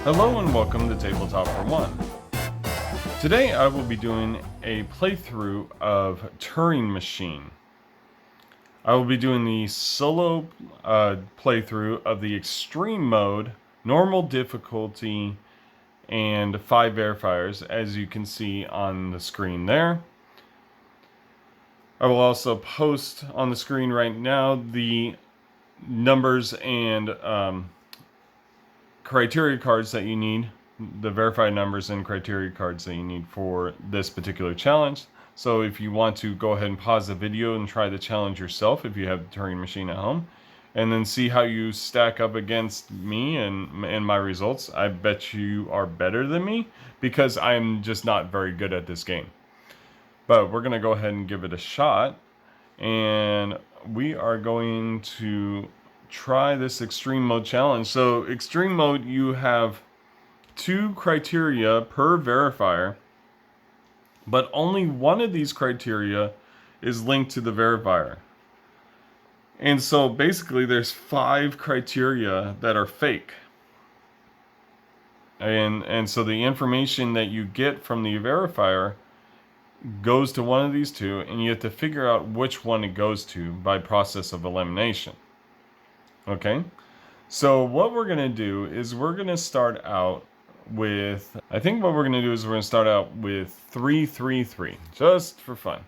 Hello and welcome to Tabletop for One. Today I will be doing a playthrough of Turing Machine. I will be doing the solo playthrough of the extreme mode, normal difficulty, and 5 verifiers, as you can see on the screen there. I will also post on the screen right now the numbers and criteria cards that you need, the verified numbers and criteria cards that you need for this particular challenge. So if you want to go ahead and pause the video and try the challenge yourself, if you have the Turing machine at home, and then see how you stack up against me and my results, I bet you are better than me because I'm just not very good at this game. But we're going to go ahead and give it a shot, and we are going to try this extreme mode challenge. So extreme mode, you have 2 criteria per verifier, but only one of these criteria is linked to the verifier. And so basically there's 5 criteria that are fake. And so the information that you get from the verifier goes to one of these 2, and you have to figure out which one it goes to by process of elimination. Okay? So what we're going to do is we're going to start out with, I think what we're going to do is we're going to start out with 333, just for fun.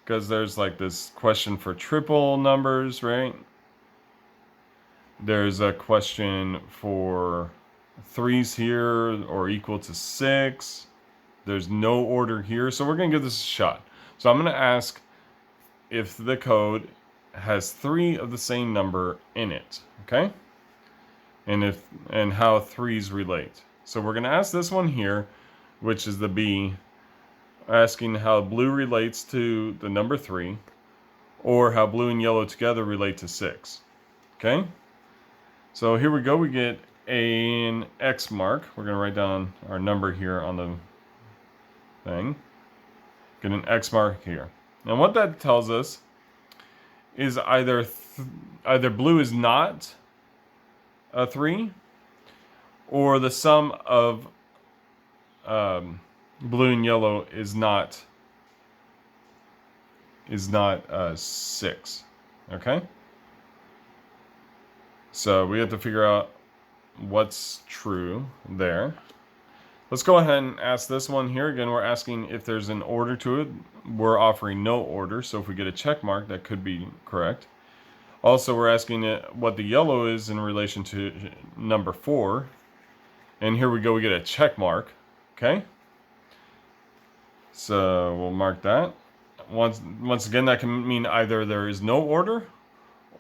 Because there's like this question for triple numbers, right? There's a question for 3s here or equal to 6. There's no order here, so we're going to give this a shot. So I'm going to ask if the code has 3 of the same number in it, okay? And how 3s relate. So we're going to ask this one here, which is the B, asking how blue relates to the number 3, or how blue and yellow together relate to 6. Okay? So here we go. We get an X mark. We're going to write down our number here on the thing. Get an X mark here. And what that tells us is either blue is not a 3, or the sum of blue and yellow is not 6. Okay? So we have to figure out what's true there. Let's go ahead and ask this one here. Again, we're asking if there's an order to it. We're offering no order, so if we get a check mark, that could be correct. Also, we're asking what the yellow is in relation to number 4. And here we go, we get a check mark. Okay? So we'll mark that. Once again, that can mean either there is no order,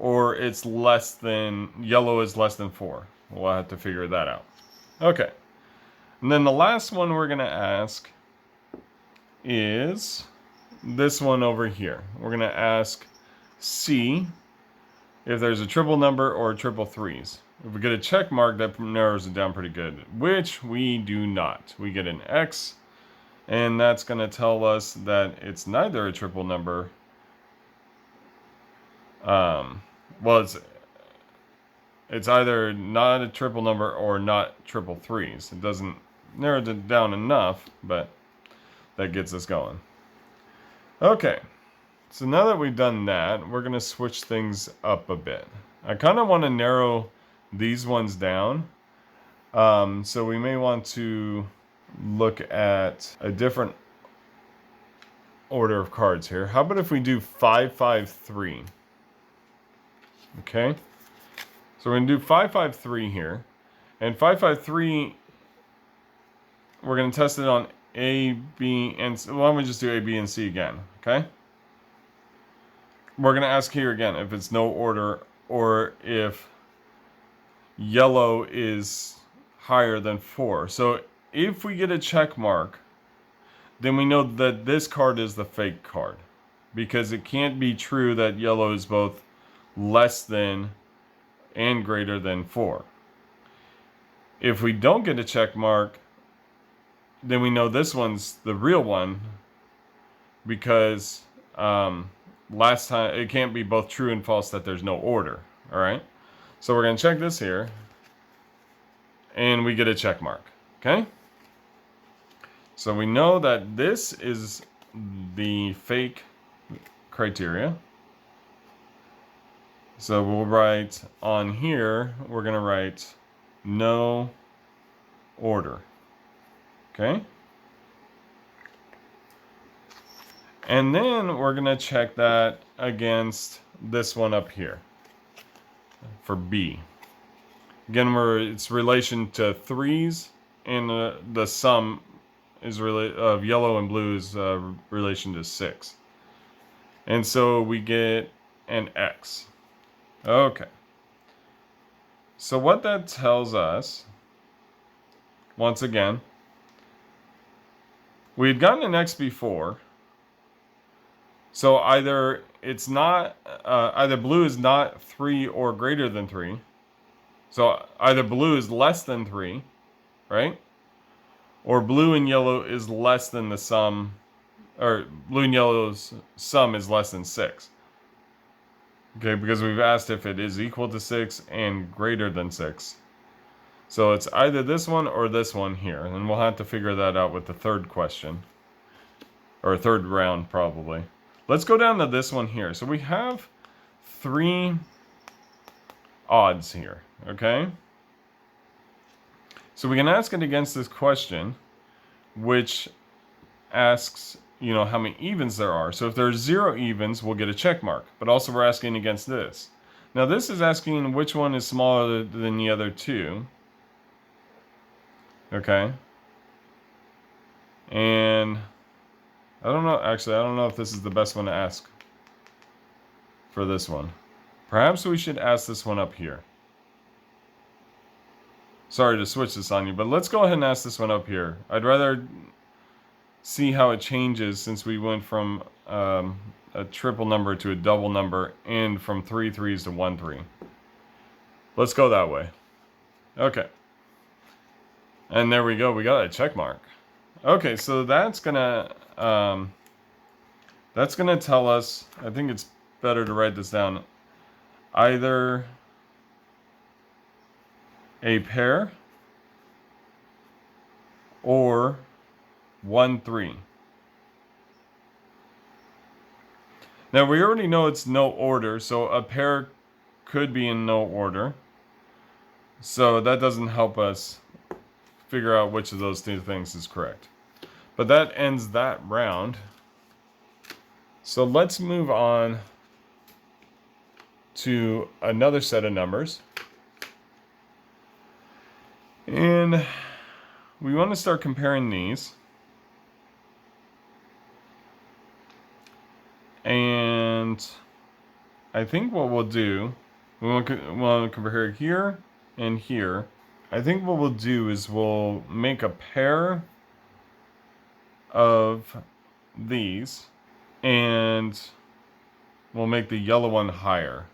or it's yellow is less than 4. We'll have to figure that out. Okay. And then the last one we're going to ask is this one over here. We're going to ask C if there's a triple number or triple 3s. If we get a check mark, that narrows it down pretty good, which we do not. We get an X, and that's going to tell us that it's neither a triple number. Well, it's either not a triple number or not triple 3s. It doesn't narrow it down enough, but that gets us going. Okay, so now that we've done that, we're going to switch things up a bit. I kind of want to narrow these ones down. So we may want to look at a different order of cards here. How about if we do 553? Okay. So we're going to do 553 here. And 553, we're going to test it on A, B, and C. Why don't we just do A, B, and C again? Okay. We're going to ask here again if it's no order or if yellow is higher than 4. So if we get a check mark, then we know that this card is the fake card, because it can't be true that yellow is both less than and greater than 4. If we don't get a check mark, then we know this one's the real one, because last time it can't be both true and false that there's no order. All right, so we're going to check this here. and we get a check mark. Okay? So we know that this is the fake criteria. So we'll write on here, we're going to write no order. Okay? And then we're going to check that against this one up here for B. Again, it's relation to threes, and the sum is of yellow and blue is relation to 6. And so we get an X. Okay. So what that tells us, once again, we had gotten an X before. So either it's not, either blue is not 3 or greater than 3. So either blue is less than 3, right? Or blue and yellow is less than the sum, or blue and yellow's sum is less than 6. Okay, because we've asked if it is equal to 6 and greater than 6. So it's either this one or this one here. And we'll have to figure that out with the third question. Or third round, probably. Let's go down to this one here. So we have 3 odds here, okay? So we can ask it against this question, which asks, you know, how many evens there are. So if there's 0 evens, we'll get a check mark. But also we're asking against this. Now this is asking which one is smaller than the other 2. Okay. And I don't know, actually, I don't know if this is the best one to ask for this one. Perhaps we should ask this one up here. Sorry to switch this on you, but let's go ahead and ask this one up here. I'd rather see how it changes since we went from a triple number to a double number and from 3 threes to 1 3. Let's go that way. Okay. And there we go. We got a check mark. Okay, so that's gonna tell us, I think it's better to write this down, either a pair or 1 3. Now we already know it's no order, so a pair could be in no order. So that doesn't help us figure out which of those 2 things is correct. But that ends that round. So let's move on to another set of numbers. And we want to start comparing these. And I think what we'll do, we want to compare here and here. I think what we'll do is we'll make a pair of these, and we'll make the yellow one higher.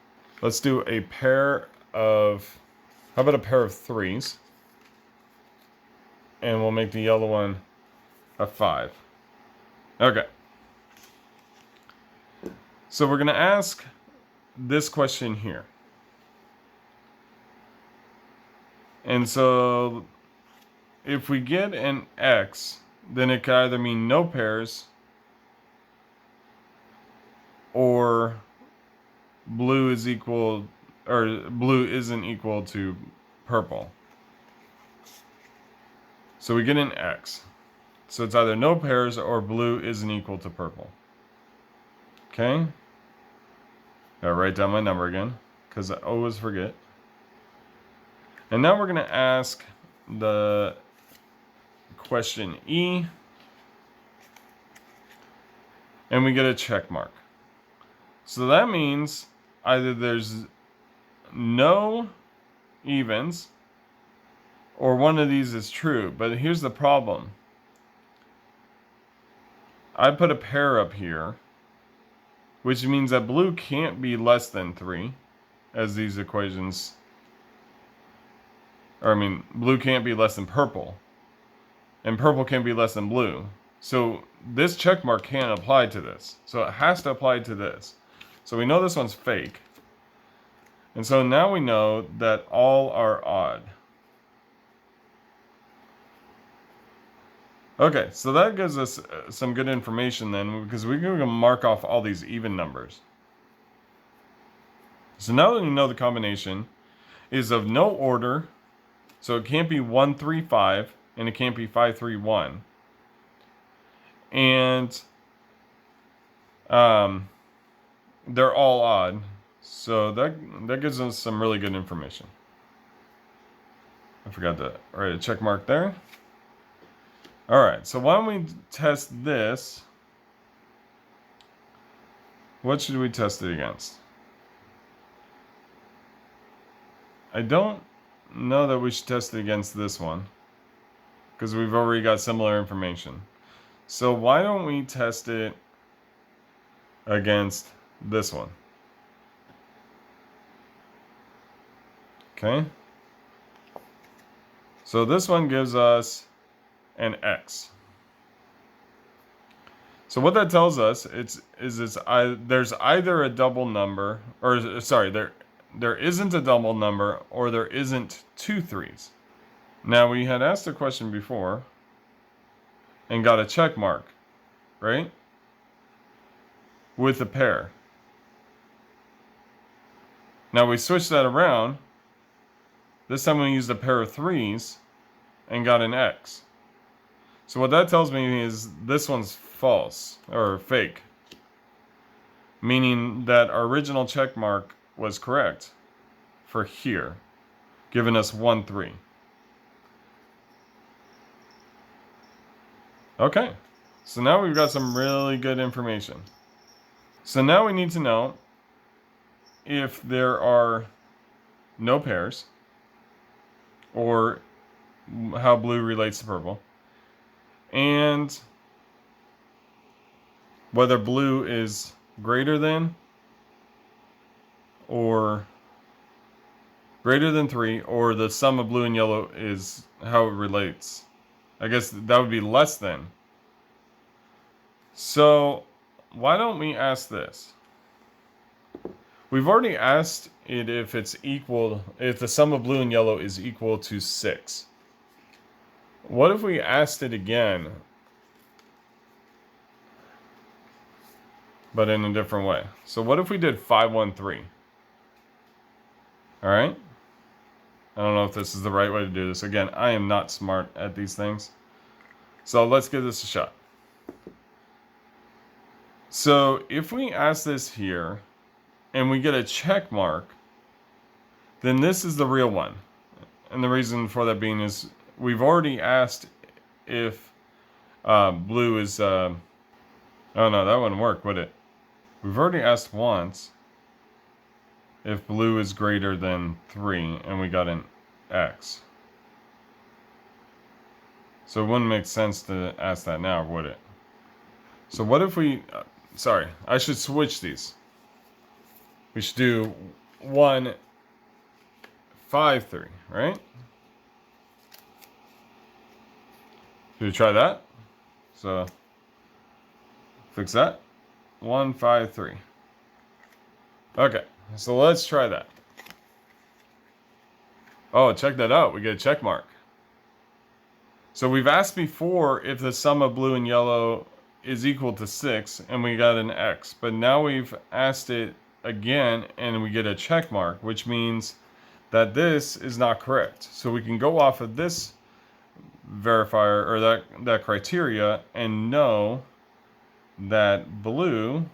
Let's do a pair of, how about a pair of 3s? And we'll make the yellow one a 5. Okay. So we're going to ask this question here. And so if we get an X, then it could either mean no pairs or blue is equal, or blue isn't equal to purple. So we get an X. So it's either no pairs or blue isn't equal to purple. Okay? Gotta write down my number again, because I always forget. And now we're going to ask the question E, and we get a check mark. So that means either there's no evens or one of these is true. But here's the problem. I put a pair up here, which means that blue can't be less than 3, as these equations, or I mean, blue can't be less than purple, and purple can't be less than blue. So this check mark can't apply to this. So it has to apply to this. So we know this one's fake. And so now we know that all are odd. Okay, so that gives us some good information then, because we can mark off all these even numbers. So now that we know the combination is of no order, so it can't be 1, 3, 5, and it can't be 5, 3, 1. And they're all odd. So that gives us some really good information. I forgot to write a check mark there. All right, so why don't we test this? What should we test it against? I don't know that we should test it against this one, because we've already got similar information. So why don't we test it against this one? Okay. So this one gives us an x. So what that tells us there's either a double number, or sorry, there isn't a double number, or there isn't two threes. Now we had asked a question before and got a check mark, right? With a pair. Now we switched that around. This time we used a pair of threes and got an X. So what that tells me is this one's false or fake, meaning that our original check mark was correct for here, giving us 1, 3. Okay, so now we've got some really good information. So now we need to know if there are no pairs, or how blue relates to purple, and whether blue is greater than or greater than 3, or the sum of blue and yellow is how it relates. I guess that would be less than. So why don't we ask this? We've already asked it if it's equal, if the sum of blue and yellow is equal to 6. What if we asked it again, but in a different way? So what if we did 5, 1, 3? All right. I don't know if this is the right way to do this. Again, I am not smart at these things. So let's give this a shot. So if we ask this here and we get a check mark, then this is the real one. And the reason for that being is we've already asked if blue is... oh no, that wouldn't work, would it? We've already asked once if blue is greater than 3, and we got an X. So it wouldn't make sense to ask that now, would it? So what if we... sorry, I should switch these. We should do 1, 5, 3, right? Should we try that? So, fix that. 1, 5, 3. Okay, so let's try that. Oh, check that out. We get a check mark. So we've asked before if the sum of blue and yellow is equal to 6, and we got an X. But now we've asked it again, and we get a check mark, which means that this is not correct. So we can go off of this verifier, or that criteria, and know that blue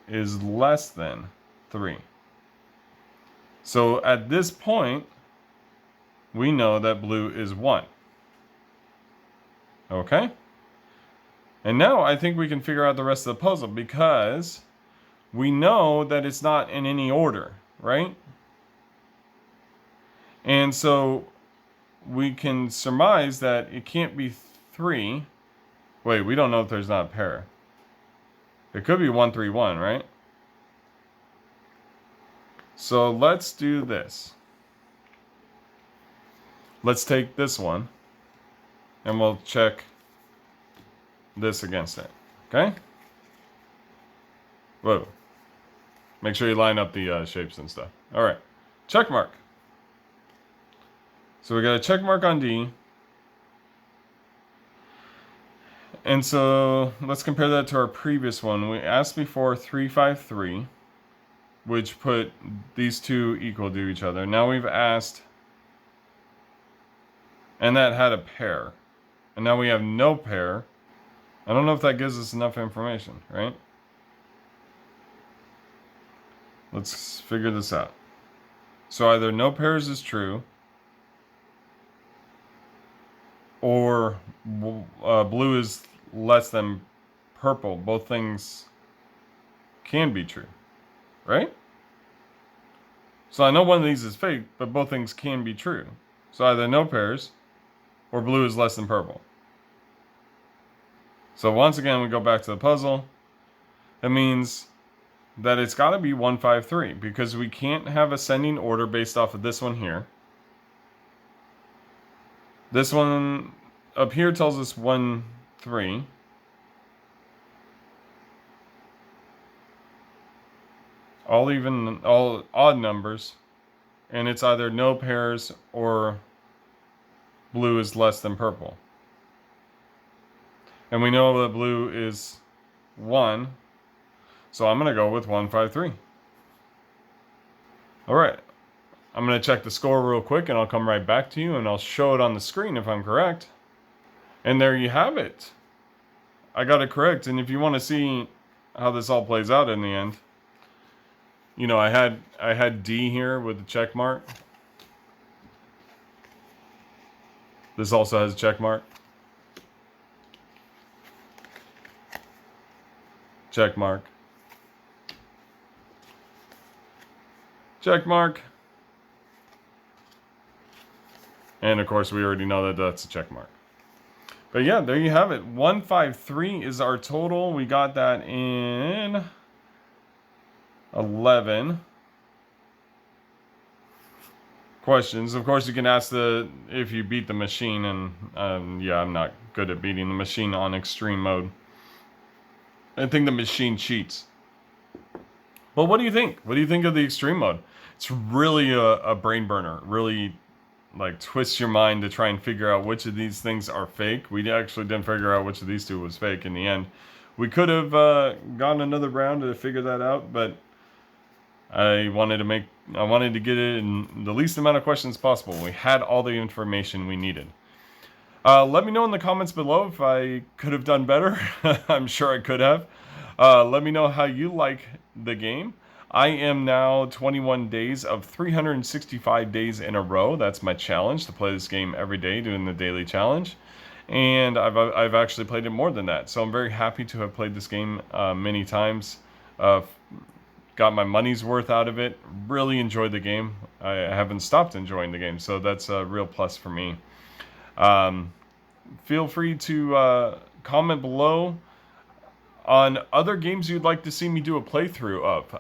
is less than 3. So at this point, we know that blue is 1. Okay? And now I think we can figure out the rest of the puzzle, because we know that it's not in any order, right? And so we can surmise that it can't be 3. Wait, we don't know if there's not a pair. It could be 1, 3, 1, right? So let's do this. Let's take this one, and we'll check this against it. Okay? Whoa. Make sure you line up the shapes and stuff. All right. Check mark. So we got a check mark on D. And so let's compare that to our previous one. We asked before 353, which put these two equal to each other. Now we've asked, and that had a pair. And now we have no pair. I don't know if that gives us enough information, right? Let's figure this out. So either no pairs is true, or blue is less than purple. Both things can be true, right? So I know one of these is fake, but both things can be true. So either no pairs, or blue is less than purple. So once again, we go back to the puzzle. That means that it's got to be 153, because we can't have ascending order based off of this one here. This one up here tells us 1, 3. All odd numbers, and it's either no pairs or blue is less than purple. And we know that blue is 1, so I'm going to go with 153. All right, I'm going to check the score real quick, and I'll come right back to you, and I'll show it on the screen if I'm correct. And there you have it. I got it correct, and if you want to see how this all plays out in the end, you know, I had D here with the check mark. This also has a check mark. Check mark. Check mark. And of course, we already know that that's a check mark. But yeah, there you have it. 153 is our total. We got that in 11 questions. Of course, you can ask if you beat the machine, and yeah, I'm not good at beating the machine on extreme mode. I think the machine cheats. But what do you think? What do you think of the extreme mode? It's really a brain burner. Really, like, twists your mind to try and figure out which of these things are fake. We actually didn't figure out which of these two was fake in the end. We could have gone another round to figure that out, but I wanted to get it in the least amount of questions possible. We had all the information we needed. Let me know in the comments below if I could have done better. I'm sure I could have. Let me know how you like the game. I am now 21 days of 365 days in a row. That's my challenge, to play this game every day, doing the daily challenge. And I've actually played it more than that. So I'm very happy to have played this game many times. Got my money's worth out of it. Really enjoyed the game. I haven't stopped enjoying the game, so that's a real plus for me. Feel free to comment below on other games you'd like to see me do a playthrough of.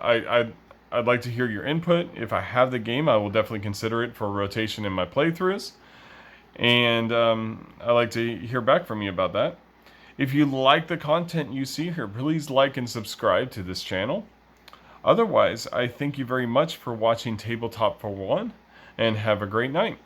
I'd like to hear your input. If I have the game, I will definitely consider it for rotation in my playthroughs. And I'd like to hear back from you about that. If you like the content you see here, please like and subscribe to this channel. Otherwise, I thank you very much for watching Tabletop for One, and have a great night.